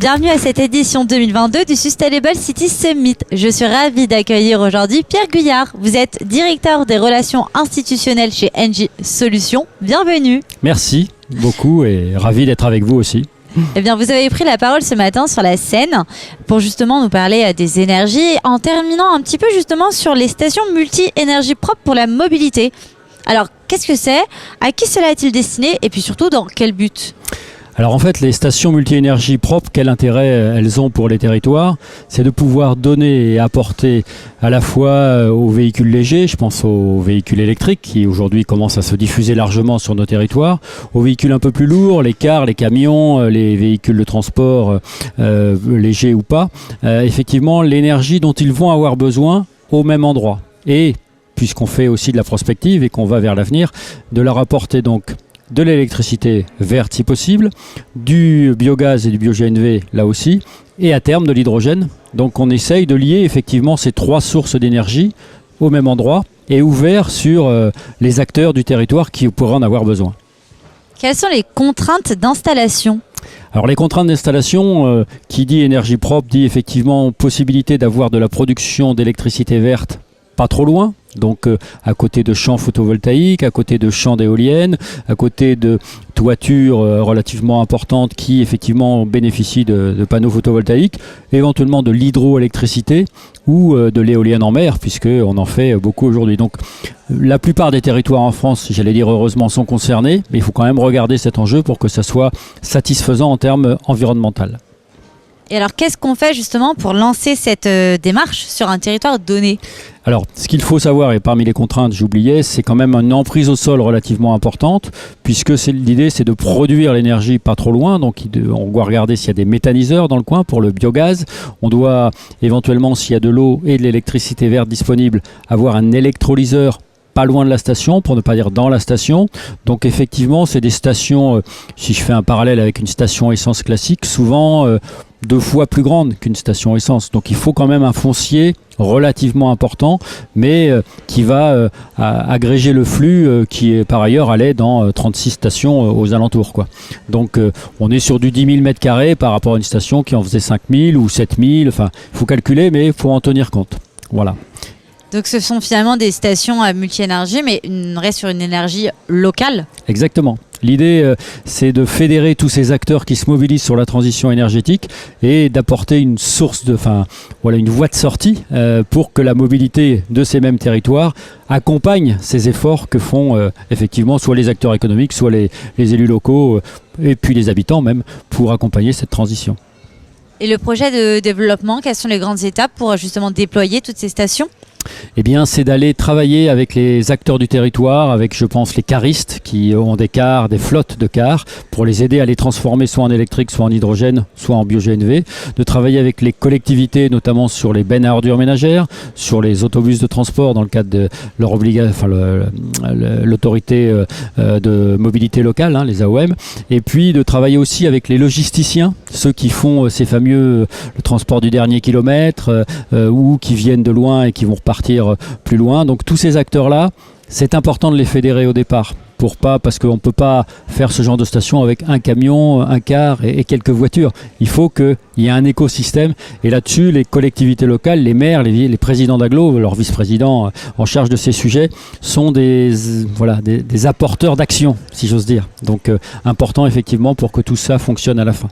Bienvenue à cette édition 2022 du Sustainable City Summit. Je suis ravie d'accueillir aujourd'hui Pierre Guyard. Vous êtes directeur des relations institutionnelles chez Engie Solutions. Bienvenue. Merci beaucoup et ravi d'être avec vous aussi. Eh bien, vous avez pris la parole ce matin sur la scène pour justement nous parler des énergies en terminant un petit peu justement sur les stations multi-énergie propres pour la mobilité. Alors, qu'est-ce que c'est? À qui cela est-il destiné? Et puis surtout, dans quel but? Alors en fait, les stations multi-énergie propres, quel intérêt elles ont pour les territoires? C'est de pouvoir donner et apporter à la fois aux véhicules légers, je pense aux véhicules électriques qui aujourd'hui commencent à se diffuser largement sur nos territoires, aux véhicules un peu plus lourds, les cars, les camions, les véhicules de transport légers ou pas, effectivement l'énergie dont ils vont avoir besoin au même endroit. Et puisqu'on fait aussi de la prospective et qu'on va vers l'avenir, de leur apporter donc de l'électricité verte si possible, du biogaz et du bio-GNV là aussi, et à terme de l'hydrogène. Donc on essaye de lier effectivement ces trois sources d'énergie au même endroit et ouvert sur les acteurs du territoire qui pourraient en avoir besoin. Quelles sont les contraintes d'installation ? Alors les contraintes d'installation, qui dit énergie propre, dit effectivement possibilité d'avoir de la production d'électricité verte pas trop loin, donc à côté de champs photovoltaïques, à côté de champs d'éoliennes, à côté de toitures relativement importantes qui effectivement bénéficient de panneaux photovoltaïques, éventuellement de l'hydroélectricité ou de l'éolienne en mer, puisqu'on en fait beaucoup aujourd'hui. Donc la plupart des territoires en France, j'allais dire heureusement, sont concernés, mais il faut quand même regarder cet enjeu pour que ça soit satisfaisant en termes environnementaux. Et alors, qu'est-ce qu'on fait justement pour lancer cette démarche sur un territoire donné ? Alors, ce qu'il faut savoir, et parmi les contraintes, j'oubliais, c'est quand même une emprise au sol relativement importante, puisque l'idée, c'est de produire l'énergie pas trop loin. Donc, on doit regarder s'il y a des méthaniseurs dans le coin pour le biogaz. On doit éventuellement, s'il y a de l'eau et de l'électricité verte disponible, avoir un électrolyseur pas loin de la station, pour ne pas dire dans la station. Donc effectivement, c'est des stations, si je fais un parallèle avec une station essence classique, souvent 2 fois plus grande qu'une station essence. Donc il faut quand même un foncier relativement important, mais qui va agréger le flux qui est par ailleurs allait dans 36 stations aux alentours, quoi. Donc on est sur du 10 000 m² par rapport à une station qui en faisait 5 000 ou 7 000. Enfin, il faut calculer, mais il faut en tenir compte. Voilà. Donc ce sont finalement des stations à multi-énergie, mais on reste sur une énergie locale. Exactement. L'idée, c'est de fédérer tous ces acteurs qui se mobilisent sur la transition énergétique et d'apporter une source une voie de sortie pour que la mobilité de ces mêmes territoires accompagne ces efforts que font effectivement soit les acteurs économiques, soit les élus locaux et puis les habitants même pour accompagner cette transition. Et le projet de développement, quelles sont les grandes étapes pour justement déployer toutes ces stations ? Eh bien, c'est d'aller travailler avec les acteurs du territoire, avec, je pense, les caristes qui ont des cars, des flottes de cars, pour les aider à les transformer soit en électrique, soit en hydrogène, soit en bio-GNV, de travailler avec les collectivités, notamment sur les bennes à ordures ménagères, sur les autobus de transport dans le cadre de leur l'autorité de mobilité locale, les AOM, et puis de travailler aussi avec les logisticiens, ceux qui font ces fameux le transport du dernier kilomètre ou qui viennent de loin et qui vont repartir plus loin. Donc tous ces acteurs-là, c'est important de les fédérer au départ, parce qu'on ne peut pas faire ce genre de station avec un camion, un car et quelques voitures. Il faut qu'il y ait un écosystème, et là-dessus, les collectivités locales, les maires, les présidents d'agglo, leurs vice-présidents en charge de ces sujets, sont des apporteurs d'action, si j'ose dire. Donc important effectivement pour que tout ça fonctionne à la fin.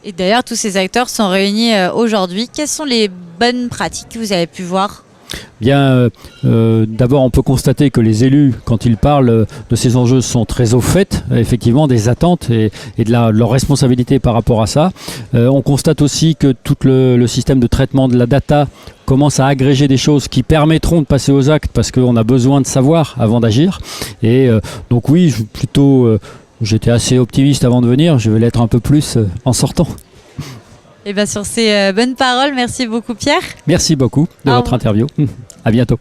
Et d'ailleurs, tous ces acteurs sont réunis aujourd'hui. Quelles sont les bonnes pratiques que vous avez pu voir ? Bien, d'abord, on peut constater que les élus, quand ils parlent de ces enjeux, sont très au fait, effectivement, des attentes et de leur responsabilité par rapport à ça. On constate aussi que tout le système de traitement de la data commence à agréger des choses qui permettront de passer aux actes, parce qu'on a besoin de savoir avant d'agir. Et donc oui, j'étais assez optimiste avant de venir, je vais l'être un peu plus en sortant. Et bien sur ces bonnes paroles, merci beaucoup Pierre. Merci beaucoup de votre interview. À bientôt.